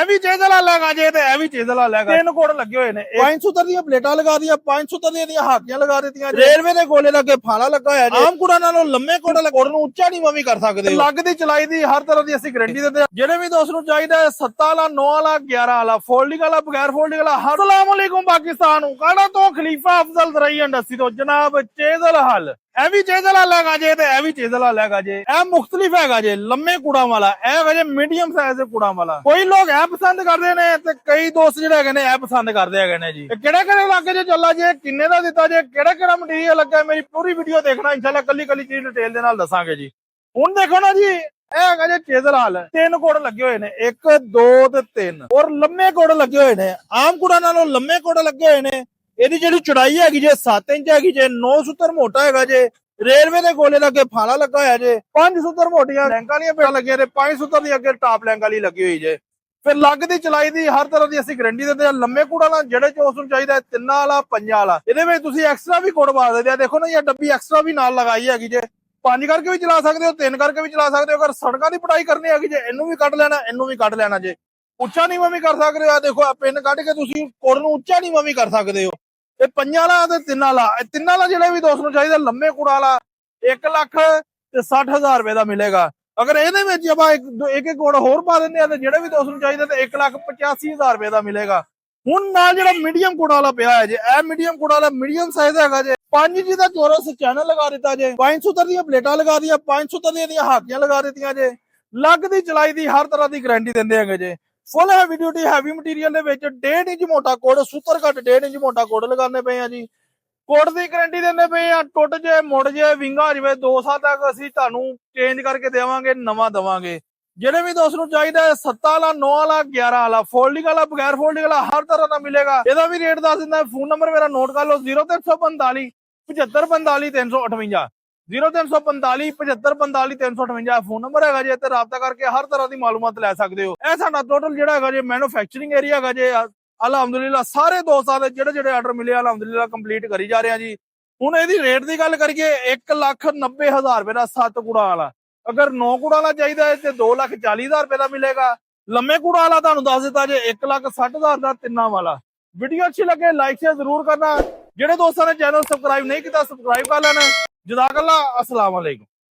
ਇਹ ਵੀ ਚੀਜ਼ ਵਾਲਾ ਲੈਗਾ ਜੇ ਤੇ ਇਹ ਵੀ ਚੀਜ਼ ਵਾਲਾ ਲੈਗਾ। ਤਿੰਨ ਕੋਡ ਲੱਗੇ ਹੋਏ ਨੇ। 570 ਦੀਆਂ ਪਲੇਟਾਂ ਲਗਾ ਦੀਆਂ, 570 ਦੀਆਂ ਹਾਕੀਆਂ ਲਗਾ ਦਿੱਤੀਆਂ। ਰੇਲਵੇ ਦੇ ਗੋਲੇ ਲੱਗੇ ਫਾਲਾ ਲੱਗਾ ਹੋਇਆ ਜੀ। ਆਮ ਕੋਡਾਂ ਨਾਲੋਂ ਲੰਮੇ ਕੋਡ ਨੂੰ ਉੱਚਾ ਨੀਵਾਂ ਵੀ ਕਰ ਸਕਦੇ ਹੋ। ਲੱਗ ਦੀ ਚਲਾਈ ਦੀ ਹਰ ਤਰ੍ਹਾਂ ਦੀ ਅਸੀਂ ਗਾਰੰਟੀ ਦਿੰਦੇ ਹਾਂ। ਜਿਹੜੇ ਵੀ ਦੋਸਤ ਨੂੰ ਚਾਹੀਦਾ 7 ਵਾਲਾ, 9 ਵਾਲਾ, 11 ਵਾਲਾ, ਫੋਲਡਿੰਗ ਵਾਲਾ, ਬਗੈਰ ਫੋਲਡਿੰਗ ਵਾਲਾ। अस्सलाम वालेकुम पाकिस्तान, काड़ा तो खलीफा अफजल दरई इंडस्ट्री तो जनाब चेजल हल। ਇਹ ਵੀ ਚੀਜ਼ ਵਾਲਾ ਲੈਗਾ ਜੇ ਤੇ ਇਹ ਵੀ ਚੀਜ਼ ਵਾਲਾ ਲੈਗਾ ਜੇ। ਇਹ ਮੁxtਲਿਫ ਹੈਗਾ ਜੇ, ਲੰਮੇ ਕੁੜਾਂ ਵਾਲਾ, ਇਹ ਹੈਗਾ ਜੇ ਮੀਡੀਅਮ ਸਾਈਜ਼ ਦੇ ਕੁੜਾਂ ਵਾਲਾ। ਕੋਈ ਲੋਕ ਇਹ ਪਸੰਦ ਕਰਦੇ ਨੇ ਤੇ ਕਈ ਦੋਸਤ ਜਿਹੜੇ ਹੈਗੇ ਨੇ ਇਹ ਪਸੰਦ ਕਰਦੇ ਹੈਗੇ ਨੇ ਜੀ। ਕਿਹੜੇ ਕਿਹੜੇ ਇਲਾਕੇ 'ਚ ਚੱਲਾ ਜੇ, ਕਿੰਨੇ ਦਾ ਦਿੱਤਾ ਜੇ, ਕਿਹੜਾ ਕਿਹੜਾ ਮਟੀਰੀਅਲ ਲੱਗਾ, ਮੇਰੀ ਪੂਰੀ ਵੀਡੀਓ ਦੇਖਣਾ ਇਨਸ਼ਾਅੱਲਾ, ਕੱਲੀ ਕੱਲੀ ਚੀਜ਼ ਡਿਟੇਲ ਦੇ ਨਾਲ ਦੱਸਾਂਗੇ ਜੀ। ਹੁਣ ਦੇਖੋ ਨਾ ਜੀ, ਇਹ ਹੈਗਾ ਜੇ ਚੇਜ਼ਲ ਹਾਲ। ਤਿੰਨ ਕੋਡ ਲੱਗੇ ਹੋਏ ਨੇ, 1 2 ਤੇ 3, ਔਰ ਲੰਮੇ ਕੋਡ ਲੱਗੇ ਹੋਏ ਨੇ। ਆਮ ਕੁੜਾਂ ਨਾਲੋਂ ਲੰਮੇ ਕੋਡ ਲੱਗੇ ਹੋਏ ਨੇ। ਇਹਦੀ ਜਿਹੜੀ ਚੌੜਾਈ ਹੈਗੀ ਜੇ 7 ਇੰਚ ਹੈਗੀ ਜੇ। 9 ਸੂਤਰ ਮੋਟਾ ਹੈਗਾ ਜੇ। ਰੇਲਵੇ ਦੇ ਗੋਲੇ ਲੱਗੇ ਫਾਲਾ ਲੱਗਾ ਹੋਇਆ ਜੇ। 5 ਸੂਤਰ ਮੋਟੀਆਂ ਲੈਂਕਾਂ ਵਾਲੀਆਂ ਪੇੜਾਂ ਲੱਗੀਆਂ ਨੇ। 5 ਸੂਤਰ ਦੀ ਅੱਗੇ ਟਾਪ ਲੈਂਕ ਵਾਲੀ ਲੱਗੀ ਹੋਈ ਜੇ। ਫਿਰ ਲੱਗ ਦੀ ਚਲਾਈ ਦੀ ਹਰ ਤਰ੍ਹਾਂ ਦੀ ਅਸੀਂ ਗਾਰੰਟੀ ਦਿੰਦੇ ਹਾਂ। ਲੰਮੇ ਕੋੜਾਂ ਨਾਲ ਜਿਹੜੇ ਚ ਉਸ ਨੂੰ ਚਾਹੀਦਾ 3 ਵਾਲਾ, 5 ਵਾਲਾ, ਇਹਦੇ ਵਿੱਚ ਤੁਸੀਂ ਐਕਸਟਰਾ ਵੀ ਕੋਡ ਪਾ ਦਿੰਦੇ ਆ। ਦੇਖੋ ਨਾ, ਇਹ ਡੱਬੀ ਐਕਸਟਰਾ ਵੀ ਨਾਲ ਲਗਾਈ ਹੈਗੀ ਜੇ। 5 ਕਰਕੇ ਵੀ ਚਲਾ ਸਕਦੇ ਹੋ, 3 ਕਰਕੇ ਵੀ ਚਲਾ ਸਕਦੇ ਹੋ। ਅਗਰ ਸੜਕਾਂ ਦੀ ਪੜਾਈ ਕਰਨੀ ਹੈਗੀ ਜੇ, ਇਹਨੂੰ ਵੀ ਕੱਢ ਲੈਣਾ, ਇਹਨੂੰ ਵੀ ਕੱਢ ਲੈਣਾ ਜੇ। ਉੱਚਾ ਨੀਵਾਂ ਵੀ ਕਰ ਸਕਦੇ ਹੋ। ਆ ਦੇਖੋ, ਆ ਪਿੰਨ ਕੱਢ ਕੇ ਤੁਸੀਂ ਕੋਡ ਨੂੰ ਉੱਚਾ ਨੀਵਾਂ ਵੀ ਕਰ ਸਕਦੇ ਹੋ। ਇਹ 5 ਵਾਲਾ ਤੇ 3 ਵਾਲਾ, 3 ਵਾਲਾ ਜਿਹੜਾ ਵੀ ਦੋਸਤ ਨੂੰ ਚਾਹੀਦਾ ਲੰਮੇ ਕੋੜ ਵਾਲਾ 1,60,000 ਰੁਪਏ ਦਾ ਮਿਲੇਗਾ। ਅਗਰ ਇਹਦੇ ਵਿੱਚ ਆਪਾਂ ਇੱਕ ਕੋਡ ਹੋਰ ਪਾ ਦਿੰਦੇ ਆ ਤੇ ਜਿਹੜੇ ਵੀ ਦੋਸਤ ਨੂੰ ਚਾਹੀਦਾ ਤੇ 1,85,000 ਰੁਪਏ ਦਾ ਮਿਲੇਗਾ। ਹੁਣ ਨਾਲ ਜਿਹੜਾ ਮੀਡੀਅਮ ਕੋਡ ਵਾਲਾ ਪਿਆ ਹੈ ਜੇ, ਇਹ ਮੀਡੀਅਮ ਕੋਡ ਵਾਲਾ ਮੀਡੀਅਮ ਸਾਈਜ਼ ਹੈਗਾ ਜੇ। 5 ਜੀ ਦਾ ਚੌਰਸ ਚੈਨਲ ਲਗਾ ਦਿੱਤਾ ਜੇ। 570 ਦੀਆਂ ਪਲੇਟਾਂ ਲਗਾ ਦੀਆਂ, 570 ਦੀਆਂ ਹਾਕੀਆਂ ਲਗਾ ਦਿੱਤੀਆਂ ਜੇ। ਲੱਗ ਦੀ ਚਲਾਈ ਦੀ ਹਰ ਤਰ੍ਹਾਂ ਦੀ ਗਾਰੰਟੀ ਦਿੰਦੇ ਹੈਗੇ ਜੇ। Full heavy duty heavy material ਦੇ ਵਿੱਚ 1.5 ਇੰਚ ਮੋਟਾ ਕੋਡ, ਸੁਪਰ ਘੱਟ 1.5 ਇੰਚ ਮੋਟਾ ਕੋਡ ਲਗਾਉਂਦੇ ਪਏ ਆ ਜੀ। ਕੋਡ ਦੀ ਗਾਰੰਟੀ ਦਿੰਦੇ ਪਏ ਆ। ਟੁੱਟ ਜੇ, ਮੁੜ ਜੇ, ਵਿੰਗਾ ਹੋ ਜਾਵੇ, 2 ਸਾਲ ਤੱਕ ਅਸੀਂ ਤੁਹਾਨੂੰ ਚੇਂਜ ਕਰਕੇ ਦੇਵਾਂਗੇ, ਨਵਾਂ ਦੇਵਾਂਗੇ। ਜਿਹੜੇ ਵੀ ਦੋਸਤ ਨੂੰ ਚਾਹੀਦਾ 7 ਵਾਲਾ, 9 ਵਾਲਾ, 11 ਵਾਲਾ, ਫੋਲਡਿੰਗ ਵਾਲਾ, ਬਗੈਰ ਫੋਲਡਿੰਗ ਵਾਲਾ, ਹਰ ਤਰ੍ਹਾਂ ਦਾ ਮਿਲੇਗਾ। ਇਹਦਾ ਵੀ ਰੇਟ ਦੱਸ ਦਿੰਦਾ। ਫੋਨ ਨੰਬਰ ਮੇਰਾ ਨੋਟ ਕਰ ਲਓ, 0345 7545 358, 0345 7545 358 ਫੋਨ ਨੰਬਰ ਹੈਗਾ ਜੇ। ਤੇ ਰਾਬਤਾ ਕਰਕੇ ਹਰ ਤਰ੍ਹਾਂ ਦੀ ਮਾਲੂਮਾਤ ਲੈ ਸਕਦੇ ਹੋ। ਇਹ ਸਾਡਾ ਟੋਟਲ ਜਿਹੜਾ ਹੈਗਾ ਜੇ ਮੈਨੂਫੈਕਚਰਿੰਗ ਏਰੀਆ ਹੈਗਾ ਜੇ। ਅਲਹਮਦੁਲਿਲਾ ਸਾਰੇ ਦੋਸਤਾਂ ਦੇ ਜਿਹੜੇ ਜਿਹੜੇ ਆਰਡਰ ਮਿਲੇ ਅਲਹਮਦੁਲਿਲਾ ਕੰਪਲੀਟ ਕਰੀ ਜਾ ਰਹੇ ਆ ਜੀ। ਹੁਣ ਇਹਦੀ ਰੇਟ ਦੀ ਗੱਲ ਕਰੀਏ, 1,90,000 ਰੁਪਏ ਦਾ 7 ਕੁੜਾ ਵਾਲਾ। ਅਗਰ 9 ਕੁੜਾ ਵਾਲਾ ਚਾਹੀਦਾ ਹੈ ਤੇ 2,40,000 ਰੁਪਏ ਦਾ ਮਿਲੇਗਾ। ਲੰਮੇ ਕੁੜਾ ਵਾਲਾ ਤੁਹਾਨੂੰ ਦੱਸ ਦਿੱਤਾ ਜੇ 1,60,000 ਦਾ 3 ਵਾਲਾ। ਵੀਡੀਓ ਅੱਛੀ ਲੱਗੇ ਲਾਈਕ ਸ਼ੇਅਰ ਜ਼ਰੂਰ ਕਰਨਾ। ਜਿਹੜੇ ਦੋਸਤਾਂ ਨੇ ਚੈਨਲ ਸਬਸਕ੍ਰਾਈਬ ਨਹੀਂ ਕੀਤਾ ਸਬਸਕ੍ਰਾਈਬ ਕਰ ਲੈਣਾ। ਜਜ਼ਾਕੱਲਾ, अस्सलाम वालेकुम।